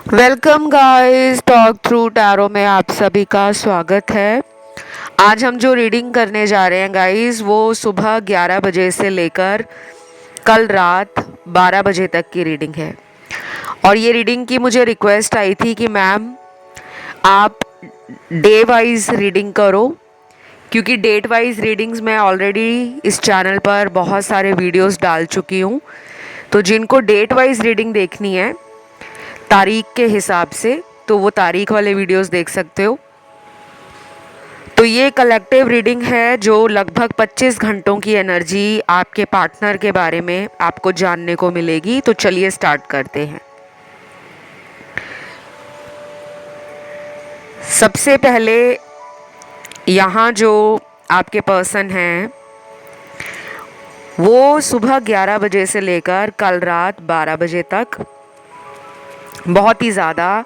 Welcome guys, talk through tarot में आप सभी का स्वागत है। आज हम जो रीडिंग करने जा रहे हैं गाइस, वो सुबह 11 बजे से लेकर कल रात 12 बजे तक की रीडिंग है। और ये रीडिंग की मुझे रिक्वेस्ट आई थी कि मैम आप डे वाइज रीडिंग करो, क्योंकि डेट वाइज रीडिंग्स मैं ऑलरेडी इस चैनल पर बहुत सारे वीडियोस डाल चुकी हूँ। तो जिनको डेट वाइज रीडिंग देखनी है तारीख के हिसाब से, तो वो तारीख वाले वीडियोस देख सकते हो। तो ये कलेक्टिव रीडिंग है जो लगभग 25 घंटों की एनर्जी आपके पार्टनर के बारे में आपको जानने को मिलेगी। तो चलिए स्टार्ट करते हैं। सबसे पहले यहाँ जो आपके पर्सन हैं वो सुबह 11 बजे से लेकर कल रात 12 बजे तक बहुत ही ज़्यादा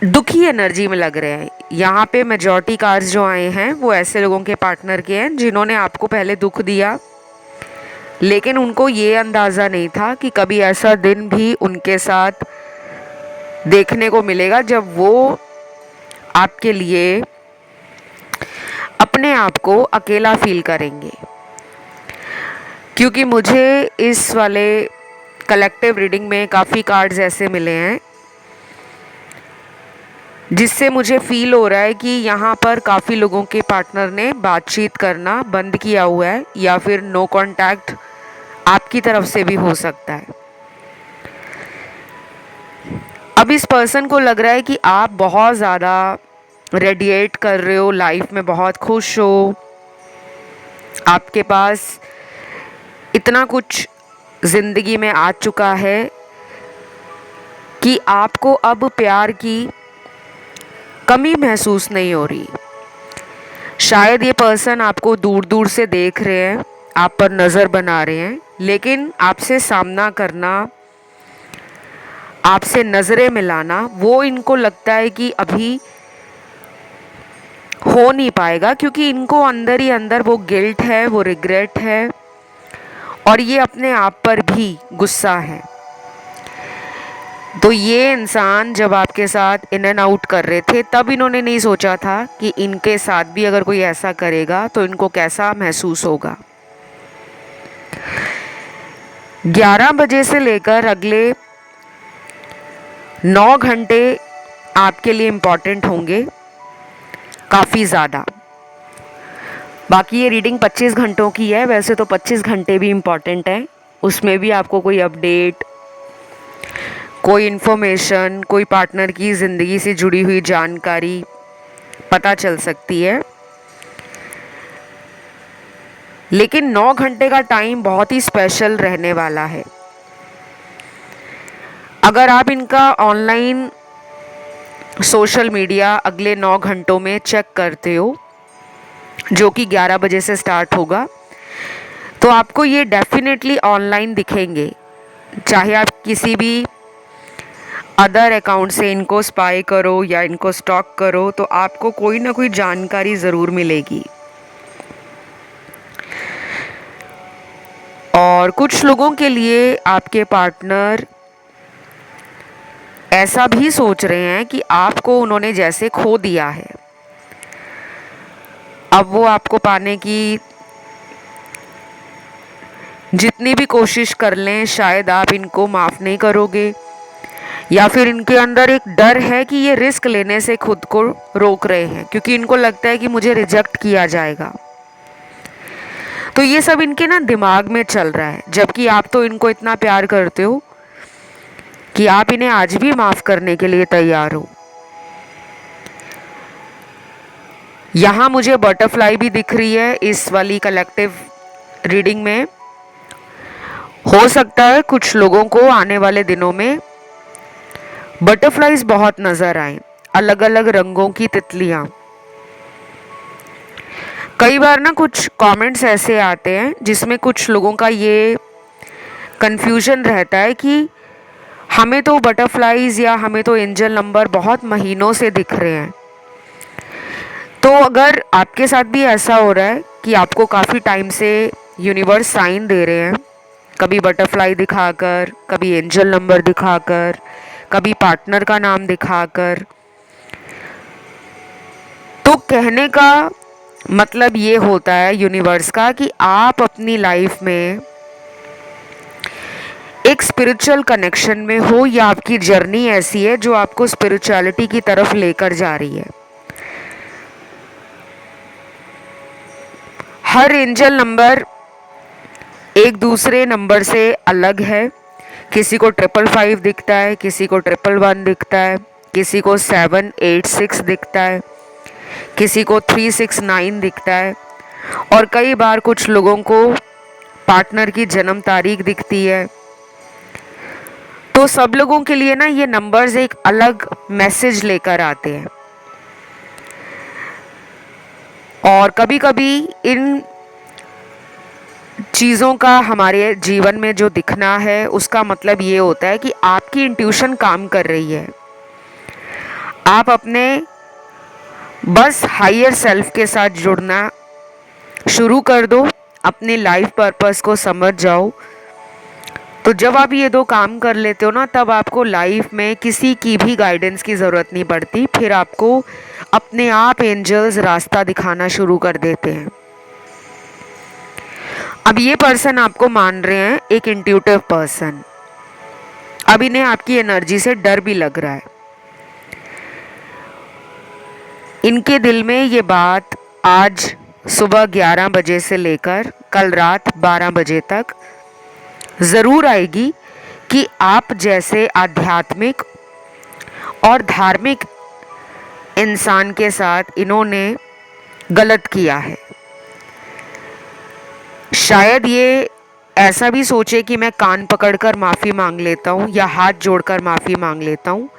दुखी एनर्जी में लग रहे हैं। यहाँ पे मेजॉरिटी कार्ड्स जो आए हैं वो ऐसे लोगों के पार्टनर के हैं जिन्होंने आपको पहले दुख दिया, लेकिन उनको ये अंदाज़ा नहीं था कि कभी ऐसा दिन भी उनके साथ देखने को मिलेगा जब वो आपके लिए अपने आप को अकेला फील करेंगे। क्योंकि मुझे इस वाले कलेक्टिव रीडिंग में काफ़ी कार्ड्स ऐसे मिले हैं जिससे मुझे फील हो रहा है कि यहाँ पर काफ़ी लोगों के पार्टनर ने बातचीत करना बंद किया हुआ है, या फिर नो कांटेक्ट आपकी तरफ से भी हो सकता है। अब इस पर्सन को लग रहा है कि आप बहुत ज़्यादा रेडिएट कर रहे हो, लाइफ में बहुत खुश हो, आपके पास इतना कुछ ज़िंदगी में आ चुका है कि आपको अब प्यार की कमी महसूस नहीं हो रही। शायद ये पर्सन आपको दूर दूर से देख रहे हैं, आप पर नज़र बना रहे हैं, लेकिन आपसे सामना करना, आपसे नज़रें मिलाना, वो इनको लगता है कि अभी हो नहीं पाएगा, क्योंकि इनको अंदर ही अंदर वो गिल्ट है, वो रिग्रेट है, और ये अपने आप पर भी गुस्सा है। तो ये इंसान जब आपके साथ इन एंड आउट कर रहे थे तब इन्होंने नहीं सोचा था कि इनके साथ भी अगर कोई ऐसा करेगा तो इनको कैसा महसूस होगा। 11 बजे से लेकर अगले 9 घंटे आपके लिए इम्पॉर्टेंट होंगे, काफ़ी ज़्यादा। बाकी ये रीडिंग 25 घंटों की है, वैसे तो 25 घंटे भी इम्पॉर्टेंट है, उसमें भी आपको कोई अपडेट, कोई इन्फॉर्मेशन, कोई पार्टनर की ज़िंदगी से जुड़ी हुई जानकारी पता चल सकती है। लेकिन 9 घंटे का टाइम बहुत ही स्पेशल रहने वाला है। अगर आप इनका ऑनलाइन सोशल मीडिया अगले 9 घंटों में चेक करते हो, जो कि 11 बजे से स्टार्ट होगा, तो आपको ये डेफिनेटली ऑनलाइन दिखेंगे। चाहे आप किसी भी अदर अकाउंट से इनको स्पाई करो या इनको स्टॉक करो, तो आपको कोई ना कोई जानकारी ज़रूर मिलेगी। और कुछ लोगों के लिए आपके पार्टनर ऐसा भी सोच रहे हैं कि आपको उन्होंने जैसे खो दिया है, अब वो आपको पाने की जितनी भी कोशिश कर लें शायद आप इनको माफ़ नहीं करोगे, या फिर इनके अंदर एक डर है कि ये रिस्क लेने से खुद को रोक रहे हैं, क्योंकि इनको लगता है कि मुझे रिजेक्ट किया जाएगा। तो ये सब इनके ना दिमाग में चल रहा है, जबकि आप तो इनको इतना प्यार करते हो कि आप इन्हें आज भी माफ़ करने के लिए तैयार हो। यहाँ मुझे बटरफ्लाई भी दिख रही है इस वाली कलेक्टिव रीडिंग में। हो सकता है कुछ लोगों को आने वाले दिनों में बटरफ्लाइज बहुत नज़र आए, अलग अलग रंगों की तितलियाँ। कई बार ना कुछ कमेंट्स ऐसे आते हैं जिसमें कुछ लोगों का ये कन्फ्यूजन रहता है कि हमें तो बटरफ्लाइज या हमें तो एंजल नंबर बहुत महीनों से दिख रहे हैं। तो अगर आपके साथ भी ऐसा हो रहा है कि आपको काफ़ी टाइम से यूनिवर्स साइन दे रहे हैं कभी बटरफ्लाई दिखाकर, कभी एंजल नंबर दिखाकर, कभी पार्टनर का नाम दिखाकर। तो कहने का मतलब ये होता है यूनिवर्स का कि आप अपनी लाइफ में एक स्पिरिचुअल कनेक्शन में हो, या आपकी जर्नी ऐसी है जो आपको स्पिरिचुअलिटी की तरफ लेकर जा रही है। हर एंजल नंबर एक दूसरे नंबर से अलग है। किसी को 555 दिखता है, किसी को 111 दिखता है, किसी को 786 दिखता है, किसी को 369 दिखता है, और कई बार कुछ लोगों को पार्टनर की जन्म तारीख दिखती है। तो सब लोगों के लिए ना ये नंबर्स एक अलग मैसेज लेकर आते हैं। और कभी कभी इन चीज़ों का हमारे जीवन में जो दिखना है उसका मतलब ये होता है कि आपकी इंट्यूशन काम कर रही है। आप अपने बस हायर सेल्फ के साथ जुड़ना शुरू कर दो, अपने लाइफ पर्पस को समझ जाओ। तो जब आप ये दो काम कर लेते हो ना, तब आपको लाइफ में किसी की भी गाइडेंस की ज़रूरत नहीं पड़ती। फिर आपको अपने आप एंजल्स रास्ता दिखाना शुरू कर देते हैं। अब ये पर्सन आपको मान रहे हैं एक इंट्यूटिव पर्सन। अब इन्हें आपकी एनर्जी से डर भी लग रहा है। इनके दिल में ये बात आज सुबह 11 बजे से लेकर कल रात 12 बजे तक ज़रूर आएगी कि आप जैसे आध्यात्मिक और धार्मिक इंसान के साथ इन्होंने गलत किया है। शायद ये ऐसा भी सोचे कि मैं कान पकड़कर माफ़ी मांग लेता हूँ या हाथ जोड़कर माफ़ी मांग लेता हूँ,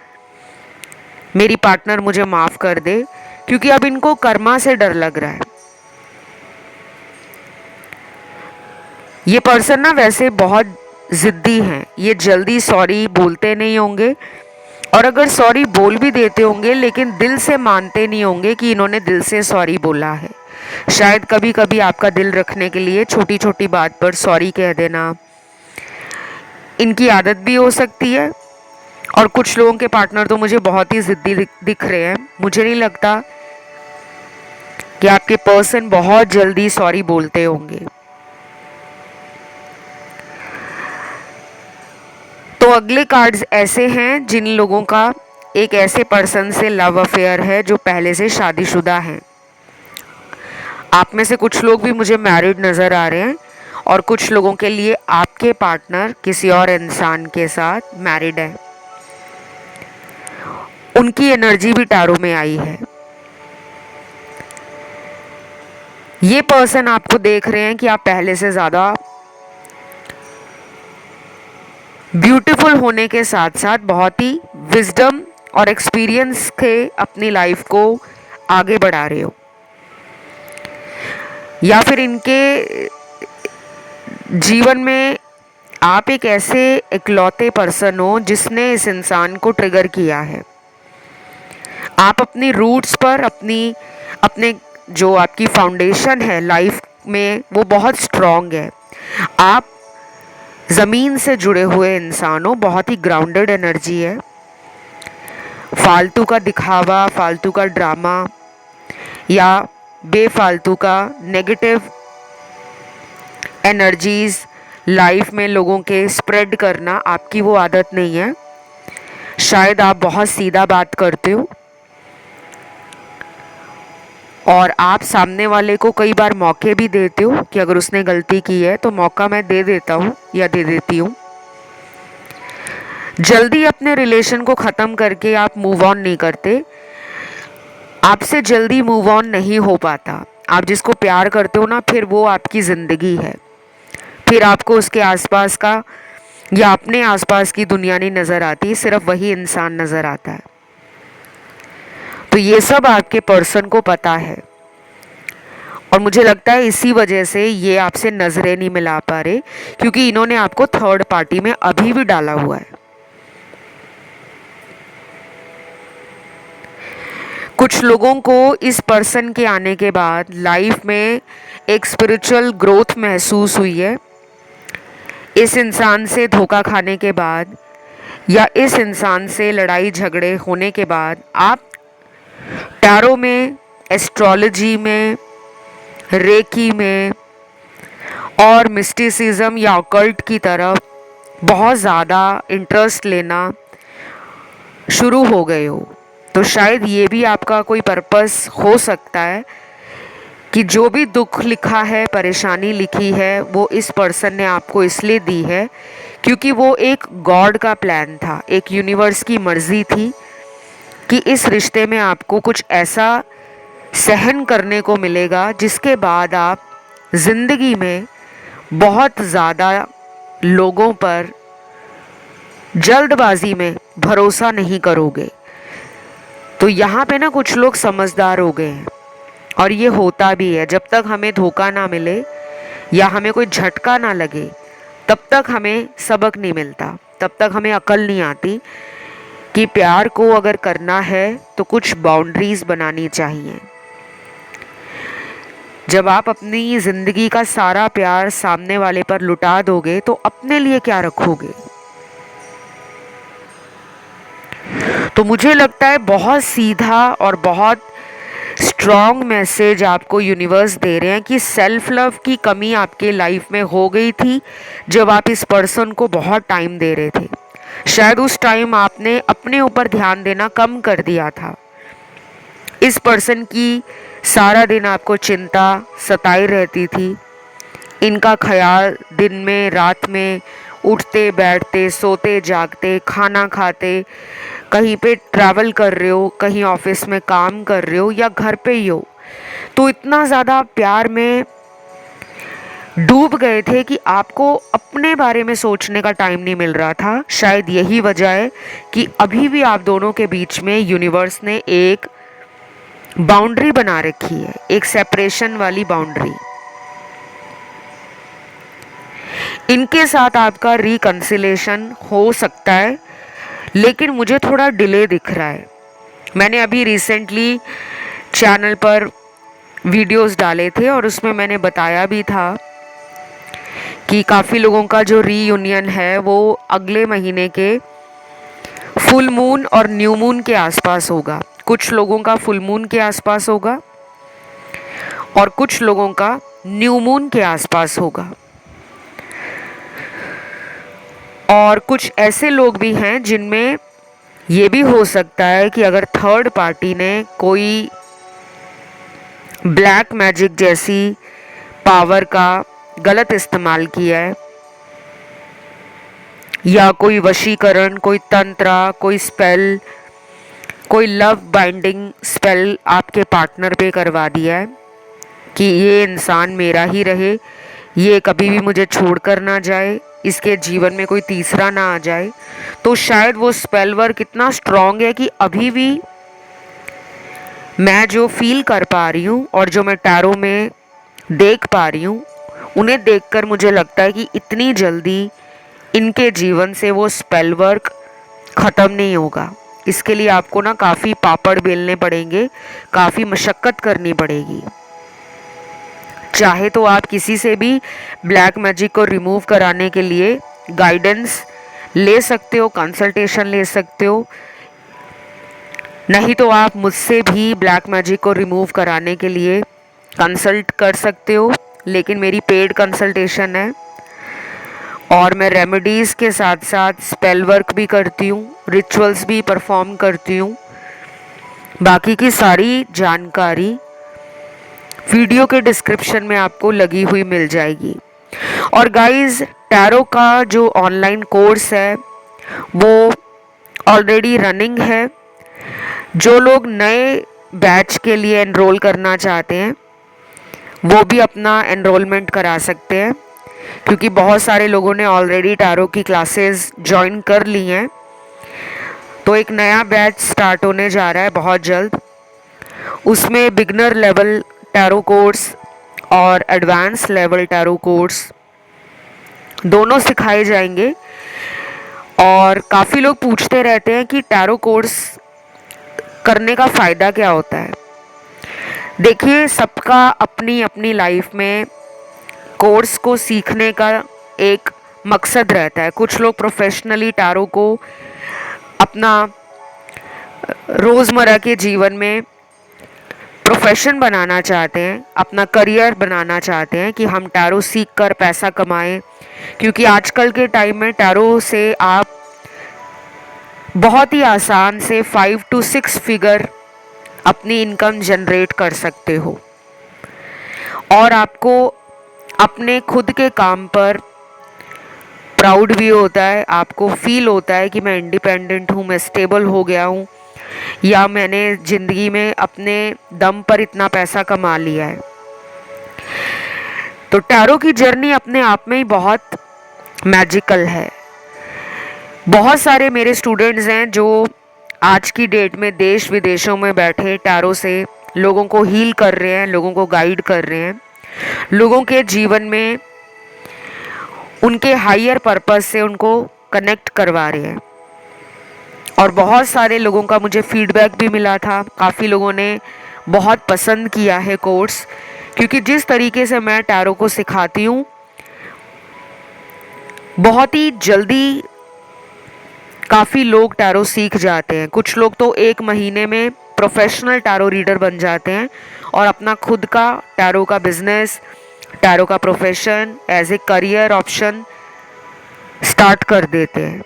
मेरी पार्टनर मुझे माफ़ कर दे, क्योंकि अब इनको कर्मा से डर लग रहा है। ये पर्सन ना वैसे बहुत ज़िद्दी हैं। ये जल्दी सॉरी बोलते नहीं होंगे, और अगर सॉरी बोल भी देते होंगे लेकिन दिल से मानते नहीं होंगे कि इन्होंने दिल से सॉरी बोला है। शायद कभी कभी आपका दिल रखने के लिए छोटी छोटी बात पर सॉरी कह देना इनकी आदत भी हो सकती है। और कुछ लोगों के पार्टनर तो मुझे बहुत ही ज़िद्दी दिख रहे हैं। मुझे नहीं लगता कि आपके पर्सन बहुत जल्दी सॉरी बोलते होंगे। तो अगले कार्ड्स ऐसे हैं जिन लोगों का एक ऐसे पर्सन से लव अफेयर है जो पहले से शादीशुदा हैं। आप में से कुछ लोग भी मुझे मैरिड नज़र आ रहे हैं, और कुछ लोगों के लिए आपके पार्टनर किसी और इंसान के साथ मैरिड है। उनकी एनर्जी भी टैरो में आई है। ये पर्सन आपको देख रहे हैं कि आप पहले से ज़्यादा ब्यूटीफुल होने के साथ साथ बहुत ही विजडम और एक्सपीरियंस के अपनी लाइफ को आगे बढ़ा रहे हो, या फिर इनके जीवन में आप एक ऐसे इकलौते पर्सन हो जिसने इस इंसान को ट्रिगर किया है। आप अपनी रूट्स पर अपने जो आपकी फाउंडेशन है लाइफ में वो बहुत स्ट्रॉन्ग है। आप ज़मीन से जुड़े हुए इंसान हो, बहुत ही ग्राउंडेड एनर्जी है। फालतू का दिखावा, फालतू का ड्रामा या बेफालतू का नेगेटिव एनर्जीज लाइफ में लोगों के स्प्रेड करना आपकी वो आदत नहीं है। शायद आप बहुत सीधा बात करते हो, और आप सामने वाले को कई बार मौके भी देते हो कि अगर उसने गलती की है तो मौका मैं दे देता हूँ या दे देती हूँ। जल्दी अपने रिलेशन को ख़त्म करके आप मूव ऑन नहीं करते। आपसे जल्दी मूव ऑन नहीं हो पाता। आप जिसको प्यार करते हो ना, फिर वो आपकी ज़िंदगी है। फिर आपको उसके आसपास का या अपने आसपास की दुनिया नहीं नज़र आती, सिर्फ वही इंसान नज़र आता है। तो ये सब आपके पर्सन को पता है, और मुझे लगता है इसी वजह से ये आपसे नज़रें नहीं मिला पा रहे, क्योंकि इन्होंने आपको थर्ड पार्टी में अभी भी डाला हुआ है। कुछ लोगों को इस पर्सन के आने के बाद लाइफ में एक स्पिरिचुअल ग्रोथ महसूस हुई है। इस इंसान से धोखा खाने के बाद या इस इंसान से लड़ाई झगड़े होने के बाद आप टैरो में, एस्ट्रोलॉजी में, रेकी में और मिस्टिसिज्म या ऑकल्ट की तरफ बहुत ज़्यादा इंटरेस्ट लेना शुरू हो गए हो। तो शायद ये भी आपका कोई पर्पस हो सकता है कि जो भी दुख लिखा है, परेशानी लिखी है, वो इस पर्सन ने आपको इसलिए दी है क्योंकि वो एक गॉड का प्लान था, एक यूनिवर्स की मर्जी थी कि इस रिश्ते में आपको कुछ ऐसा सहन करने को मिलेगा जिसके बाद आप ज़िंदगी में बहुत ज़्यादा लोगों पर जल्दबाजी में भरोसा नहीं करोगे। तो यहाँ पे ना कुछ लोग समझदार हो गए हैं और ये होता भी है। जब तक हमें धोखा ना मिले या हमें कोई झटका ना लगे तब तक हमें सबक नहीं मिलता, तब तक हमें अकल नहीं आती कि प्यार को अगर करना है तो कुछ बाउंड्रीज बनानी चाहिए। जब आप अपनी ज़िंदगी का सारा प्यार सामने वाले पर लुटा दोगे तो अपने लिए क्या रखोगे। तो मुझे लगता है बहुत सीधा और बहुत स्ट्रॉन्ग मैसेज आपको यूनिवर्स दे रहे हैं कि सेल्फ लव की कमी आपके लाइफ में हो गई थी जब आप इस पर्सन को बहुत टाइम दे रहे थे। शायद उस टाइम आपने अपने ऊपर ध्यान देना कम कर दिया था। इस पर्सन की सारा दिन आपको चिंता सताई रहती थी। इनका ख्याल दिन में, रात में, उठते बैठते, सोते जागते, खाना खाते, कहीं पे ट्रैवल कर रहे हो, कहीं ऑफिस में काम कर रहे हो या घर पे ही हो, तो इतना ज़्यादा प्यार में डूब गए थे कि आपको अपने बारे में सोचने का टाइम नहीं मिल रहा था। शायद यही वजह है कि अभी भी आप दोनों के बीच में यूनिवर्स ने एक बाउंड्री बना रखी है, एक सेपरेशन वाली बाउंड्री। इनके साथ आपका रिकंसिलेशन हो सकता है, लेकिन मुझे थोड़ा डिले दिख रहा है। मैंने अभी रिसेंटली चैनल पर वीडियोस डाले थे और उसमें मैंने बताया भी था कि काफ़ी लोगों का जो रीयूनियन है वो अगले महीने के फुल मून और न्यू मून के आसपास होगा। कुछ लोगों का फुल मून के आसपास होगा और कुछ लोगों का न्यू मून के आसपास होगा। और कुछ ऐसे लोग भी हैं जिनमें ये भी हो सकता है कि अगर थर्ड पार्टी ने कोई ब्लैक मैजिक जैसी पावर का गलत इस्तेमाल किया है या कोई वशीकरण, कोई तंत्र, कोई स्पेल, कोई लव बाइंडिंग स्पेल आपके पार्टनर पे करवा दिया है कि ये इंसान मेरा ही रहे, ये कभी भी मुझे छोड़कर ना जाए, इसके जीवन में कोई तीसरा ना आ जाए। तो शायद वो स्पेल वर्क इतना स्ट्रॉन्ग है कि अभी भी मैं जो फील कर पा रही हूँ और जो मैं टैरो में देख पा रही हूँ, उन्हें देखकर मुझे लगता है कि इतनी जल्दी इनके जीवन से वो स्पेल वर्क ख़त्म नहीं होगा। इसके लिए आपको ना काफ़ी पापड़ बेलने पड़ेंगे, काफ़ी मशक्क़त करनी पड़ेगी। चाहे तो आप किसी से भी ब्लैक मैजिक को रिमूव कराने के लिए गाइडेंस ले सकते हो, कंसल्टेशन ले सकते हो, नहीं तो आप मुझसे भी ब्लैक मैजिक को रिमूव कराने के लिए कंसल्ट कर सकते हो, लेकिन मेरी पेड कंसल्टेशन है और मैं रेमेडीज़ के साथ साथ स्पेल वर्क भी करती हूँ, रिचुअल्स भी परफॉर्म करती हूँ। बाकी की सारी जानकारी वीडियो के डिस्क्रिप्शन में आपको लगी हुई मिल जाएगी। और गाइस, टैरो का जो ऑनलाइन कोर्स है वो ऑलरेडी रनिंग है। जो लोग नए बैच के लिए एनरोल करना चाहते हैं वो भी अपना एनरोलमेंट करा सकते हैं, क्योंकि बहुत सारे लोगों ने ऑलरेडी टैरो की क्लासेस ज्वाइन कर ली हैं। तो एक नया बैच स्टार्ट होने जा रहा है बहुत जल्द। उसमें बिगनर लेवल टैरो कोर्स और एडवांस लेवल टैरो कोर्स दोनों सिखाए जाएंगे। और काफ़ी लोग पूछते रहते हैं कि टैरो कोर्स करने का फ़ायदा क्या होता है। देखिए, सबका अपनी अपनी लाइफ में कोर्स को सीखने का एक मकसद रहता है। कुछ लोग प्रोफेशनली टैरो को अपना रोज़मर्रा के जीवन में प्रोफेशन बनाना चाहते हैं, अपना करियर बनाना चाहते हैं कि हम टैरो सीख कर पैसा कमाएं, क्योंकि आजकल के टाइम में टैरो से आप बहुत ही आसान से 5 to 6 फिगर अपनी इनकम जनरेट कर सकते हो और आपको अपने खुद के काम पर प्राउड भी होता है, आपको फील होता है कि मैं इंडिपेंडेंट हूँ, मैं स्टेबल हो गया हूँ, या मैंने ज़िंदगी में अपने दम पर इतना पैसा कमा लिया है। तो टैरो की जर्नी अपने आप में ही बहुत मैजिकल है। बहुत सारे मेरे स्टूडेंट्स हैं जो आज की डेट में देश विदेशों में बैठे टैरो से लोगों को हील कर रहे हैं, लोगों को गाइड कर रहे हैं, लोगों के जीवन में उनके हायर पर्पस से उनको कनेक्ट करवा रहे हैं। और बहुत सारे लोगों का मुझे फीडबैक भी मिला था, काफ़ी लोगों ने बहुत पसंद किया है कोर्स, क्योंकि जिस तरीके से मैं टैरो को सिखाती हूँ बहुत ही जल्दी काफ़ी लोग टैरो सीख जाते हैं। कुछ लोग तो 1 महीने में प्रोफेशनल टैरो रीडर बन जाते हैं और अपना खुद का टैरो का बिजनेस, टैरो का profession as a career option start कर देते हैं।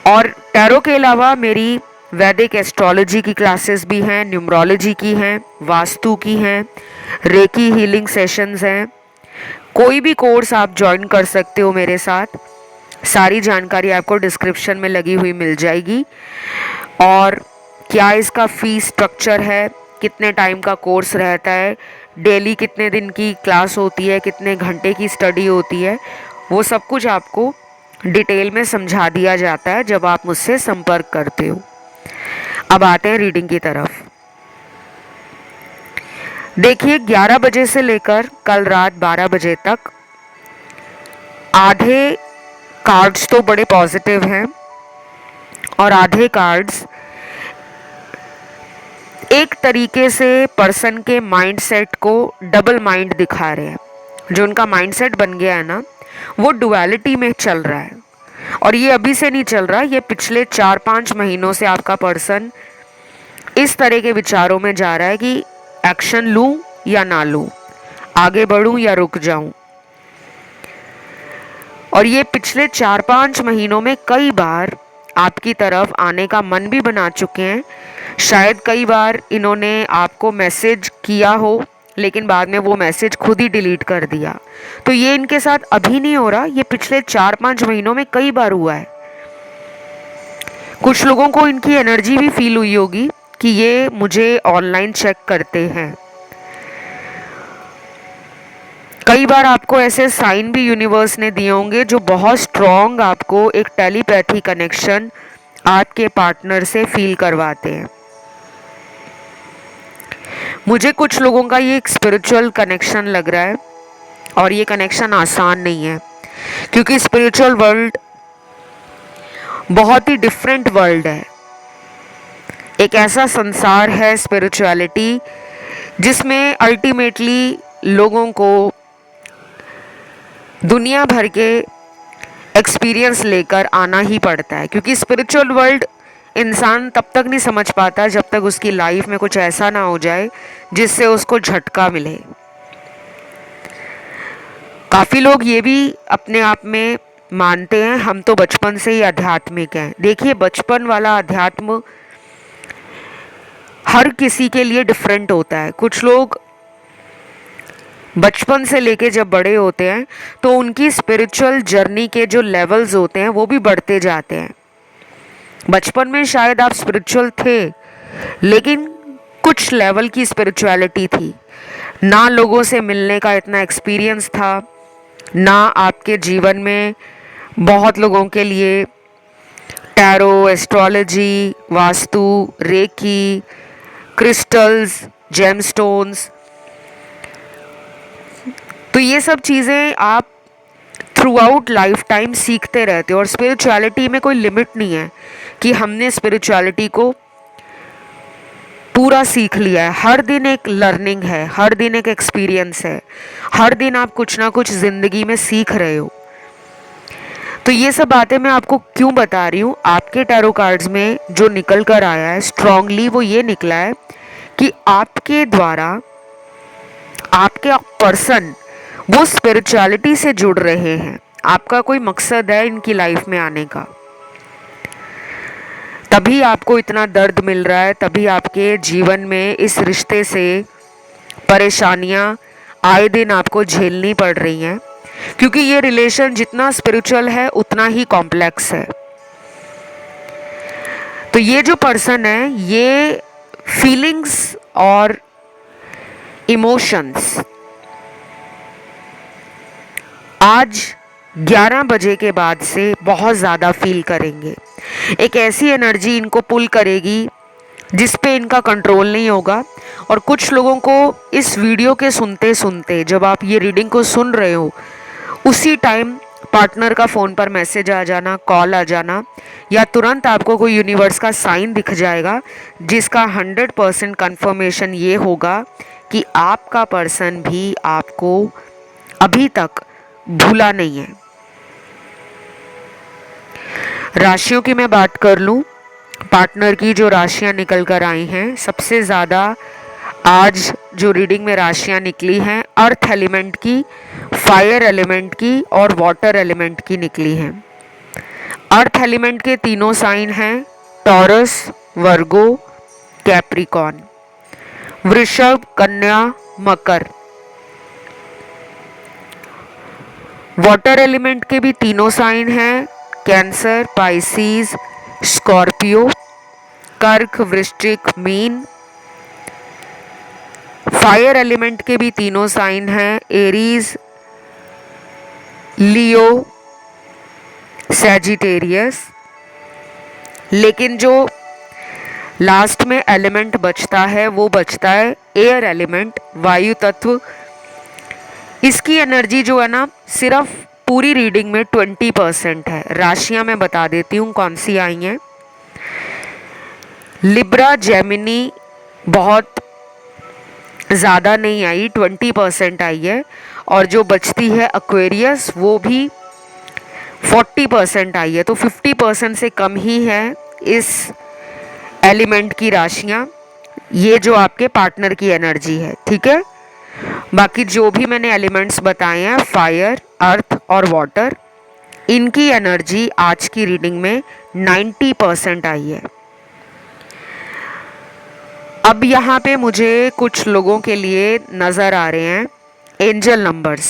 और टैरो के अलावा मेरी वैदिक एस्ट्रोलॉजी की क्लासेस भी हैं, न्यूमरोलॉजी की हैं, वास्तु की हैं, रेकी हीलिंग सेशंस हैं। कोई भी कोर्स आप ज्वाइन कर सकते हो मेरे साथ। सारी जानकारी आपको डिस्क्रिप्शन में लगी हुई मिल जाएगी। और क्या इसका फीस स्ट्रक्चर है, कितने टाइम का कोर्स रहता है, डेली कितने दिन की क्लास होती है, कितने घंटे की स्टडी होती है, वो सब कुछ आपको डिटेल में समझा दिया जाता है जब आप मुझसे संपर्क करते हो। अब आते हैं रीडिंग की तरफ। देखिए 11 बजे से लेकर कल रात 12 बजे तक आधे कार्ड्स तो बड़े पॉजिटिव हैं और आधे कार्ड्स एक तरीके से पर्सन के माइंडसेट को डबल माइंड दिखा रहे हैं। जो उनका माइंडसेट बन गया है ना, वो डुअलिटी में चल रहा है। और ये अभी से नहीं चल रहा, ये पिछले 4-5 महीनों से आपका पर्सन इस तरह के विचारों में जा रहा है कि एक्शन लूं या ना लूं, आगे बढ़ूं या रुक जाऊं। और ये पिछले 4-5 महीनों में कई बार आपकी तरफ आने का मन भी बना चुके हैं। शायद कई बार इन्होंने आपको मैसेज किया हो, लेकिन बाद में वो मैसेज खुद ही डिलीट कर दिया। तो ये इनके साथ अभी नहीं हो रहा, ये पिछले 4-5 महीनों में कई बार हुआ है। कुछ लोगों को इनकी एनर्जी भी फील हुई होगी कि ये मुझे ऑनलाइन चेक करते हैं। कई बार आपको ऐसे साइन भी यूनिवर्स ने दिए होंगे जो बहुत स्ट्रॉन्ग आपको एक टेलीपैथी कनेक्शन आपके पार्टनर से फील करवाते हैं। मुझे कुछ लोगों का ये एक स्पिरिचुअल कनेक्शन लग रहा है और ये कनेक्शन आसान नहीं है, क्योंकि स्पिरिचुअल वर्ल्ड बहुत ही डिफरेंट वर्ल्ड है। एक ऐसा संसार है स्पिरिचुअलिटी जिसमें अल्टीमेटली लोगों को दुनिया भर के एक्सपीरियंस लेकर आना ही पड़ता है, क्योंकि स्पिरिचुअल वर्ल्ड इंसान तब तक नहीं समझ पाता जब तक उसकी लाइफ में कुछ ऐसा ना हो जाए जिससे उसको झटका मिले। काफ़ी लोग ये भी अपने आप में मानते हैं हम तो बचपन से ही आध्यात्मिक हैं। देखिए बचपन वाला अध्यात्म हर किसी के लिए डिफरेंट होता है। कुछ लोग बचपन से लेके जब बड़े होते हैं तो उनकी स्पिरिचुअल जर्नी के जो लेवल्स होते हैं वो भी बढ़ते जाते हैं। बचपन में शायद आप स्पिरिचुअल थे, लेकिन कुछ लेवल की स्पिरिचुअलिटी थी ना, लोगों से मिलने का इतना एक्सपीरियंस था ना, आपके जीवन में बहुत लोगों के लिए tarot, astrology, vastu, reiki, crystals, gemstones, तो ये सब चीज़ें आप थ्रू आउट लाइफ टाइम सीखते रहते हो। और स्पिरिचुअलिटी में कोई लिमिट नहीं है कि हमने स्पिरिचुअलिटी को पूरा सीख लिया है। हर दिन एक लर्निंग है, हर दिन एक एक्सपीरियंस है, हर दिन आप कुछ ना कुछ ज़िंदगी में सीख रहे हो। तो ये सब बातें मैं आपको क्यों बता रही हूँ, आपके टैरो कार्ड्स में जो निकल कर आया है स्ट्रांगली वो ये निकला है कि आपके द्वारा आपके पर्सन वो स्पिरिचुअलिटी से जुड़ रहे हैं। आपका कोई मकसद है इनकी लाइफ में आने का, तभी आपको इतना दर्द मिल रहा है, तभी आपके जीवन में इस रिश्ते से परेशानियां आए दिन आपको झेलनी पड़ रही हैं, क्योंकि ये रिलेशन जितना स्पिरिचुअल है उतना ही कॉम्प्लेक्स है। तो ये जो पर्सन है ये फीलिंग्स और इमोशंस आज 11 बजे के बाद से बहुत ज़्यादा फील करेंगे। एक ऐसी एनर्जी इनको पुल करेगी जिस पे इनका कंट्रोल नहीं होगा। और कुछ लोगों को इस वीडियो के सुनते सुनते, जब आप ये रीडिंग को सुन रहे हो, उसी टाइम पार्टनर का फ़ोन पर मैसेज आ जाना, कॉल आ जाना, या तुरंत आपको कोई यूनिवर्स का साइन दिख जाएगा जिसका 100% कन्फर्मेशन ये होगा कि आपका पर्सन भी आपको अभी तक भूला नहीं है। राशियों की मैं बात कर लूं, पार्टनर की जो राशियां निकल कर आई हैं, सबसे ज़्यादा आज जो रीडिंग में राशियां निकली हैं अर्थ एलिमेंट की, फायर एलिमेंट की और वाटर एलिमेंट की निकली हैं। अर्थ एलिमेंट के तीनों साइन हैं टॉरस, वर्गो, कैप्रिकॉन, वृषभ, कन्या, मकर। वाटर एलिमेंट के भी तीनों साइन हैं कैंसर, पाइसिस, स्कॉर्पियो, कर्क, वृश्चिक, मीन। फायर एलिमेंट के भी तीनों साइन हैं एरीज, लियो, सैजिटेरियस। लेकिन जो लास्ट में एलिमेंट बचता है वो बचता है एयर एलिमेंट, वायु तत्व। इसकी एनर्जी जो है ना सिर्फ पूरी रीडिंग में 20% है। राशियां मैं बता देती हूँ कौन सी आई हैं। लिब्रा, जेमिनी बहुत ज़्यादा नहीं आई, 20% आई है। और जो बचती है एक्वेरियस वो भी 40% आई है। तो 50% से कम ही है इस एलिमेंट की राशियां। ये जो आपके पार्टनर की एनर्जी है, ठीक है। बाकी जो भी मैंने एलिमेंट्स बताए हैं फायर, अर्थ और वाटर, इनकी एनर्जी आज की रीडिंग में 90% आई है। अब यहाँ पे मुझे कुछ लोगों के लिए नज़र आ रहे हैं एंजल नंबर्स।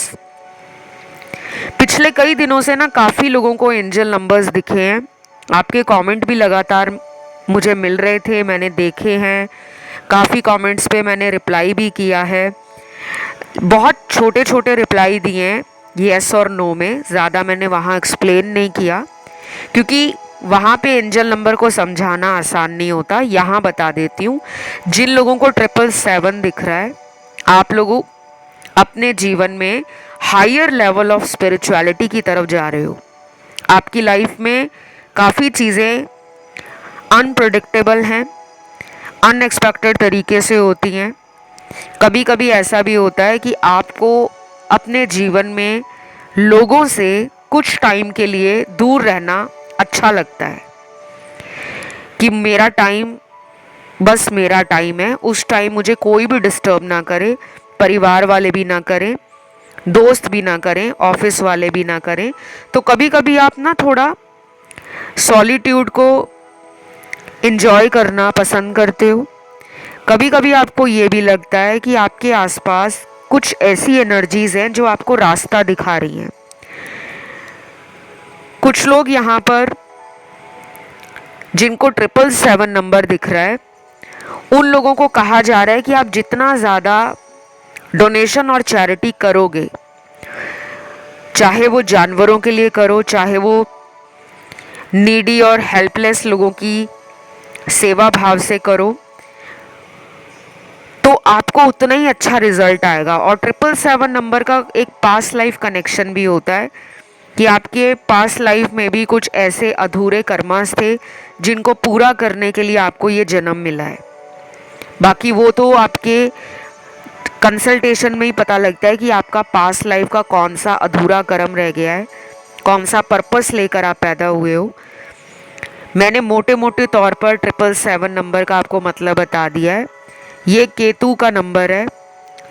पिछले कई दिनों से ना काफ़ी लोगों को एंजल नंबर्स दिखे हैं। आपके कमेंट भी लगातार मुझे मिल रहे थे, मैंने देखे हैं। काफ़ी कमेंट्स पे मैंने रिप्लाई भी किया है। बहुत छोटे छोटे रिप्लाई दिए हैं येस और नो में, ज़्यादा मैंने वहाँ एक्सप्लेन नहीं किया क्योंकि वहाँ पे एंजल नंबर को समझाना आसान नहीं होता। यहाँ बता देती हूँ, जिन लोगों को 777 दिख रहा है, आप लोगों अपने जीवन में हायर लेवल ऑफ स्पिरिचुअलिटी की तरफ जा रहे हो। आपकी लाइफ में काफ़ी चीज़ें अनप्रेडिक्टेबल हैं, अनएक्सपेक्टेड तरीके से होती हैं। कभी कभी ऐसा भी होता है कि आपको अपने जीवन में लोगों से कुछ टाइम के लिए दूर रहना अच्छा लगता है कि मेरा टाइम बस मेरा टाइम है, उस टाइम मुझे कोई भी डिस्टर्ब ना करे, परिवार वाले भी ना करें, दोस्त भी ना करें, ऑफिस वाले भी ना करें। तो कभी कभी आप ना थोड़ा सॉलिट्यूड को एंजॉय करना पसंद करते हो। कभी कभी आपको ये भी लगता है कि आपके आसपास कुछ ऐसी एनर्जीज हैं जो आपको रास्ता दिखा रही हैं। कुछ लोग यहाँ पर जिनको 777 नंबर दिख रहा है, उन लोगों को कहा जा रहा है कि आप जितना ज़्यादा डोनेशन और चैरिटी करोगे, चाहे वो जानवरों के लिए करो, चाहे वो नीडी और हेल्पलेस लोगों की सेवा भाव से करो, तो आपको उतना ही अच्छा रिजल्ट आएगा। और 777 नंबर का एक पास्ट लाइफ कनेक्शन भी होता है कि आपके पास्ट लाइफ में भी कुछ ऐसे अधूरे कर्मास थे जिनको पूरा करने के लिए आपको ये जन्म मिला है। बाकी वो तो आपके कंसल्टेशन में ही पता लगता है कि आपका पास्ट लाइफ का कौन सा अधूरा कर्म रह गया है कौन सा पर्पस लेकर आप पैदा हुए हो। मैंने मोटे मोटे तौर पर 777 नंबर का आपको मतलब बता दिया है। ये केतु का नंबर है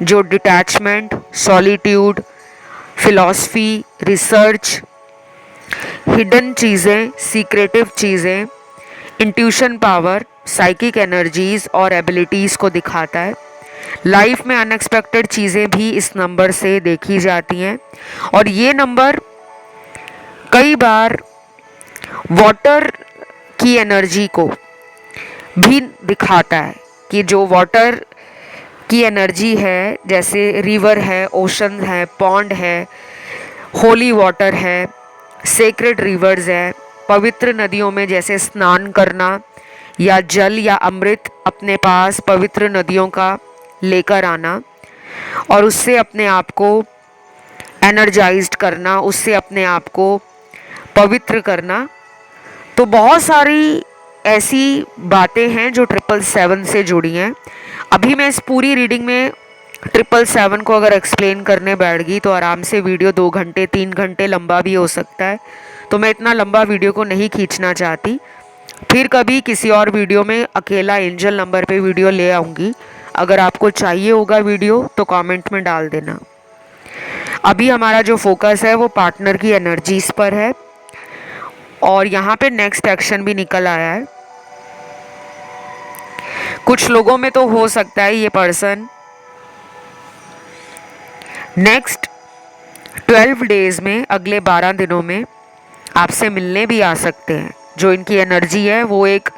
जो detachment, solitude, philosophy, research, hidden चीज़ें, सीक्रेटिव चीज़ें, इंट्यूशन पावर, साइकिक एनर्जीज और एबिलिटीज़ को दिखाता है। लाइफ में अनएक्सपेक्टेड चीज़ें भी इस नंबर से देखी जाती हैं। और ये नंबर कई बार वाटर की एनर्जी को भी दिखाता है कि जो वाटर की एनर्जी है, जैसे रिवर है, ओशन है, पॉन्ड है, होली वाटर है, सेक्रेड रिवर्स है, पवित्र नदियों में जैसे स्नान करना या जल या अमृत अपने पास पवित्र नदियों का लेकर आना और उससे अपने आप को एनर्जाइज्ड करना, उससे अपने आप को पवित्र करना। तो बहुत सारी ऐसी बातें हैं जो 777 से जुड़ी हैं। अभी मैं इस पूरी रीडिंग में 777 को अगर एक्सप्लेन करने बैठ गई तो आराम से वीडियो 2 घंटे 3 घंटे लंबा भी हो सकता है। तो मैं इतना लंबा वीडियो को नहीं खींचना चाहती। फिर कभी किसी और वीडियो में अकेला एंजल नंबर पे वीडियो ले आऊँगी। अगर आपको चाहिए होगा वीडियो तो कमेंट में डाल देना। अभी हमारा जो फोकस है वो पार्टनर की एनर्जीज पर है और यहाँ पे नेक्स्ट एक्शन भी निकल आया है। कुछ लोगों में तो हो सकता है ये पर्सन नेक्स्ट 12 डेज में, अगले 12 दिनों में आपसे मिलने भी आ सकते हैं। जो इनकी एनर्जी है वो एक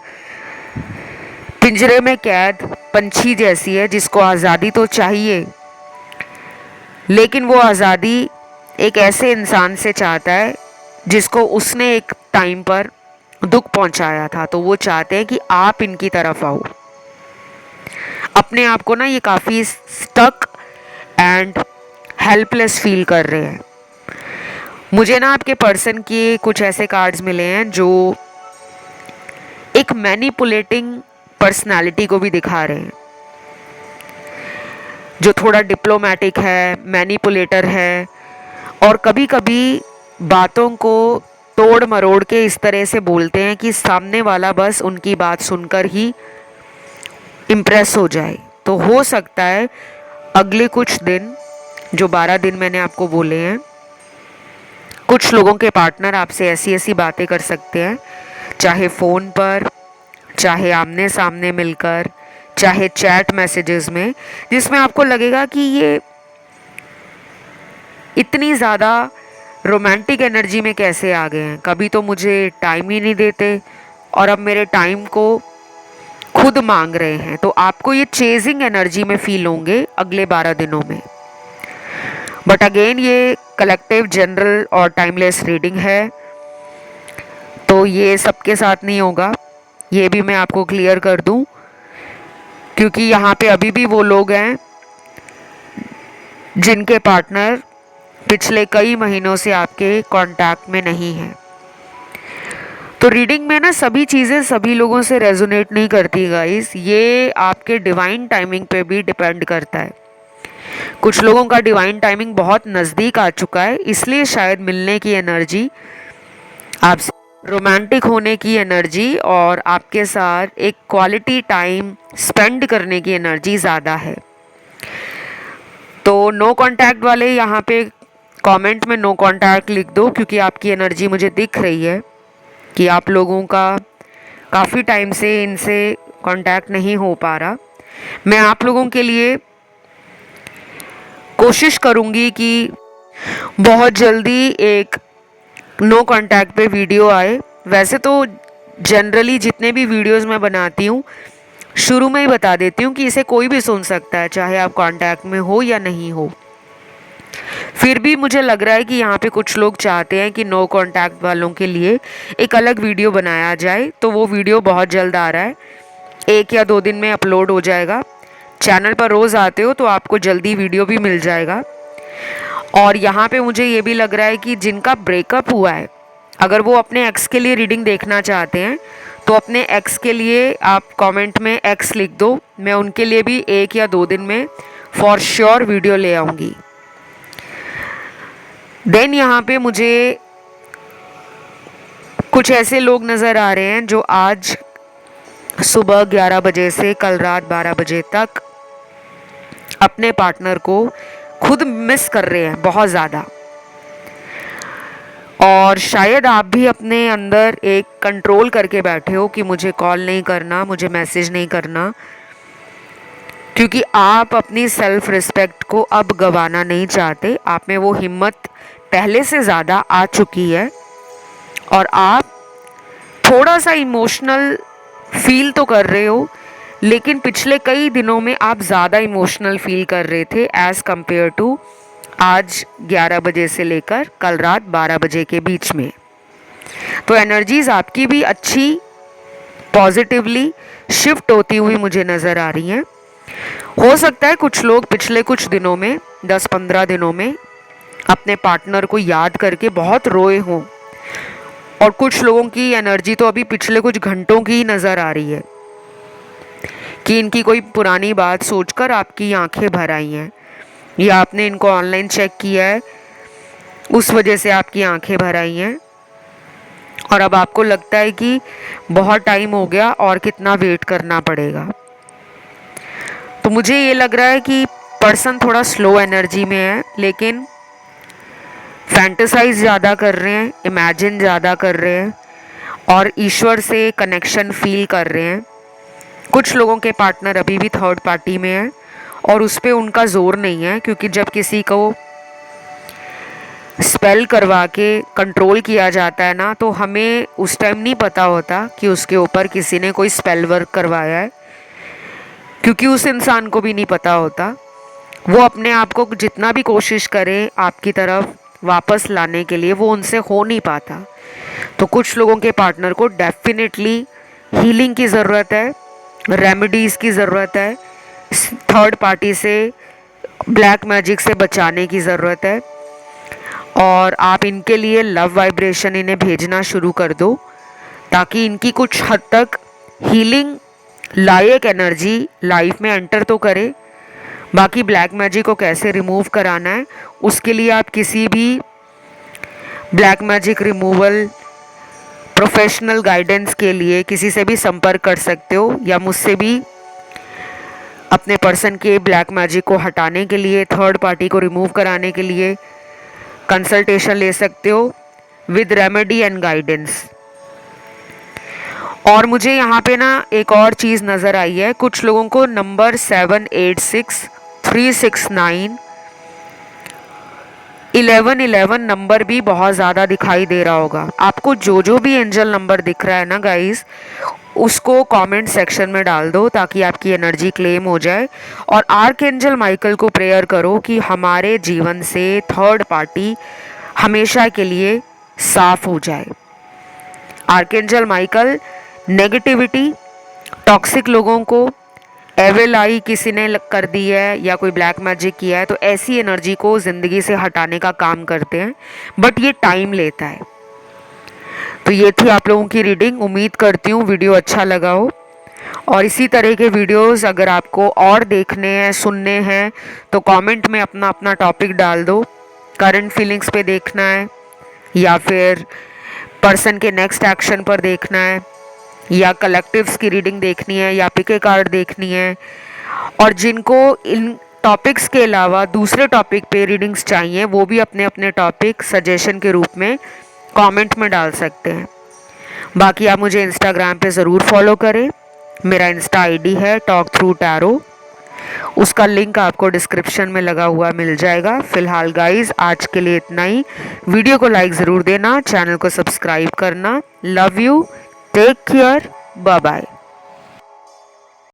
पिंजरे में कैद पंछी जैसी है जिसको आज़ादी तो चाहिए, लेकिन वो आज़ादी एक ऐसे इंसान से चाहता है जिसको उसने एक टाइम पर दुख पहुंचाया था। तो वो चाहते हैं कि आप इनकी तरफ आओ। अपने आप को ना ये काफ़ी स्टक एंड हेल्पलेस फील कर रहे हैं। मुझे ना आपके पर्सन के कुछ ऐसे कार्ड्स मिले हैं जो एक मैनिपुलेटिंग पर्सनालिटी को भी दिखा रहे हैं, जो थोड़ा डिप्लोमेटिक है, मैनिपुलेटर है और कभी कभी बातों को तोड़ मरोड़ के इस तरह से बोलते हैं कि सामने वाला बस उनकी बात सुनकर ही इम्प्रेस हो जाए। तो हो सकता है अगले कुछ दिन, जो 12 दिन मैंने आपको बोले हैं, कुछ लोगों के पार्टनर आपसे ऐसी ऐसी बातें कर सकते हैं, चाहे फ़ोन पर, चाहे आमने सामने मिलकर, चाहे चैट मैसेजेस में, जिसमें आपको लगेगा कि ये इतनी ज़्यादा रोमांटिक एनर्जी में कैसे आ गए हैं। कभी तो मुझे टाइम ही नहीं देते और अब मेरे टाइम को खुद मांग रहे हैं। तो आपको ये चेजिंग एनर्जी में फील होंगे अगले 12 दिनों में। बट अगेन ये कलेक्टिव, जनरल और टाइमलेस रीडिंग है, तो ये सबके साथ नहीं होगा। ये भी मैं आपको क्लियर कर दूं, क्योंकि यहाँ पे अभी भी वो लोग हैं जिनके पार्टनर पिछले कई महीनों से आपके कांटेक्ट में नहीं हैं। तो रीडिंग में ना सभी चीज़ें सभी लोगों से रेजोनेट नहीं करती गाइस। ये आपके डिवाइन टाइमिंग पे भी डिपेंड करता है। कुछ लोगों का डिवाइन टाइमिंग बहुत नज़दीक आ चुका है, इसलिए शायद मिलने की एनर्जी, आपसे रोमांटिक होने की एनर्जी और आपके साथ एक क्वालिटी टाइम स्पेंड करने की एनर्जी ज़्यादा है। तो नो कांटेक्ट वाले यहाँ पे कमेंट में नो कांटेक्ट लिख दो, क्योंकि आपकी एनर्जी मुझे दिख रही है कि आप लोगों का काफ़ी टाइम से इनसे कांटेक्ट नहीं हो पा रहा। मैं आप लोगों के लिए कोशिश करूँगी कि बहुत जल्दी एक नो कांटेक्ट पे वीडियो आए। वैसे तो जनरली जितने भी वीडियोस मैं बनाती हूँ शुरू में ही बता देती हूँ कि इसे कोई भी सुन सकता है, चाहे आप कांटेक्ट में हो या नहीं हो। फिर भी मुझे लग रहा है कि यहाँ पे कुछ लोग चाहते हैं कि नो कांटेक्ट वालों के लिए एक अलग वीडियो बनाया जाए। तो वो वीडियो बहुत जल्द आ रहा है, 1 या 2 दिन में अपलोड हो जाएगा। चैनल पर रोज़ आते हो तो आपको जल्दी वीडियो भी मिल जाएगा। और यहाँ पे मुझे ये भी लग रहा है कि जिनका ब्रेकअप हुआ है, अगर वो अपने एक्स के लिए रीडिंग देखना चाहते हैं तो अपने एक्स के लिए आप कमेंट में एक्स लिख दो। मैं उनके लिए भी 1 या 2 दिन में फॉर श्योर वीडियो ले आऊँगी। देन यहाँ पे मुझे कुछ ऐसे लोग नज़र आ रहे हैं जो आज सुबह 11 बजे से कल रात 12 बजे तक अपने पार्टनर को खुद मिस कर रहे हैं बहुत ज़्यादा। और शायद आप भी अपने अंदर एक कंट्रोल करके बैठे हो कि मुझे कॉल नहीं करना, मुझे मैसेज नहीं करना, क्योंकि आप अपनी सेल्फ रिस्पेक्ट को अब गंवाना नहीं चाहते। आप में वो हिम्मत पहले से ज़्यादा आ चुकी है और आप थोड़ा सा इमोशनल फील तो कर रहे हो, लेकिन पिछले कई दिनों में आप ज़्यादा इमोशनल फील कर रहे थे एज़ कम्पेयर टू आज 11 बजे से लेकर कल रात 12 बजे के बीच में। तो एनर्जीज़ आपकी भी अच्छी पॉजिटिवली शिफ्ट होती हुई मुझे नज़र आ रही हैं। हो सकता है कुछ लोग पिछले कुछ दिनों में 10-15 दिनों में अपने पार्टनर को याद करके बहुत रोए हों, और कुछ लोगों की एनर्जी तो अभी पिछले कुछ घंटों की ही नज़र आ रही है कि इनकी कोई पुरानी बात सोचकर आपकी आंखें भर आई हैं, या आपने इनको ऑनलाइन चेक किया है उस वजह से आपकी आंखें भर आई हैं, और अब आपको लगता है कि बहुत टाइम हो गया और कितना वेट करना पड़ेगा। तो मुझे ये लग रहा है कि पर्सन थोड़ा स्लो एनर्जी में है, लेकिन फैंटेसाइज ज़्यादा कर रहे हैं, इमेजिन ज़्यादा कर रहे हैं और ईश्वर से कनेक्शन फील कर रहे हैं। कुछ लोगों के पार्टनर अभी भी थर्ड पार्टी में है और उस पर उनका ज़ोर नहीं है, क्योंकि जब किसी को स्पेल करवा के कंट्रोल किया जाता है ना, तो हमें उस टाइम नहीं पता होता कि उसके ऊपर किसी ने कोई स्पेल वर्क करवाया है, क्योंकि उस इंसान को भी नहीं पता होता। वो अपने आप को जितना भी कोशिश करे आपकी तरफ वापस लाने के लिए, वो उनसे हो नहीं पाता। तो कुछ लोगों के पार्टनर को डेफिनेटली हीलिंग की ज़रूरत है, रेमेडीज़ की ज़रूरत है, थर्ड पार्टी से, ब्लैक मैजिक से बचाने की ज़रूरत है। और आप इनके लिए लव वाइब्रेशन इन्हें भेजना शुरू कर दो, ताकि इनकी कुछ हद तक हीलिंग लायक एनर्जी लाइफ में एंटर तो करे। बाकी ब्लैक मैजिक को कैसे रिमूव कराना है, उसके लिए आप किसी भी black magic removal professional guidance के लिए किसी से भी संपर्क कर सकते हो, या मुझसे भी अपने पर्सन के ब्लैक मैजिक को हटाने के लिए, थर्ड पार्टी को रिमूव कराने के लिए कंसल्टेशन ले सकते हो विद रेमेडी एंड गाइडेंस। और मुझे यहाँ पे ना एक और चीज़ नज़र आई है, कुछ लोगों को नंबर 786-369-1111 नंबर भी बहुत ज़्यादा दिखाई दे रहा होगा आपको। जो भी एंजल नंबर दिख रहा है ना गाइस, उसको कमेंट सेक्शन में डाल दो ताकि आपकी एनर्जी क्लेम हो जाए। और आर्क एंजल माइकल को प्रेयर करो कि हमारे जीवन से थर्ड पार्टी हमेशा के लिए साफ हो जाए। Arc angel Michael negativity, toxic लोगों को, एविल आई किसी ने कर दी है या कोई ब्लैक मैजिक किया है, तो ऐसी एनर्जी को ज़िंदगी से हटाने का काम करते हैं, बट ये टाइम लेता है। तो ये थी आप लोगों की रीडिंग। उम्मीद करती हूँ वीडियो अच्छा लगा हो, और इसी तरह के वीडियोस अगर आपको और देखने हैं, सुनने हैं, तो कमेंट में अपना अपना टॉपिक डाल दो। करंट फीलिंग्स पे देखना है, या फिर पर्सन के नेक्स्ट एक्शन पर देखना है, या कलेक्टिव्स की रीडिंग देखनी है, या पिके कार्ड देखनी है। और जिनको इन टॉपिक्स के अलावा दूसरे टॉपिक पे रीडिंग्स चाहिए, वो भी अपने अपने टॉपिक सजेशन के रूप में कमेंट में डाल सकते हैं। बाकी आप मुझे इंस्टाग्राम पे ज़रूर फॉलो करें। मेरा इंस्टा आईडी है टॉक थ्रू टैरो, उसका लिंक आपको डिस्क्रिप्शन में लगा हुआ मिल जाएगा। फिलहाल गाइस आज के लिए इतना ही। वीडियो को लाइक ज़रूर देना, चैनल को सब्सक्राइब करना। Love you, take care, bye bye.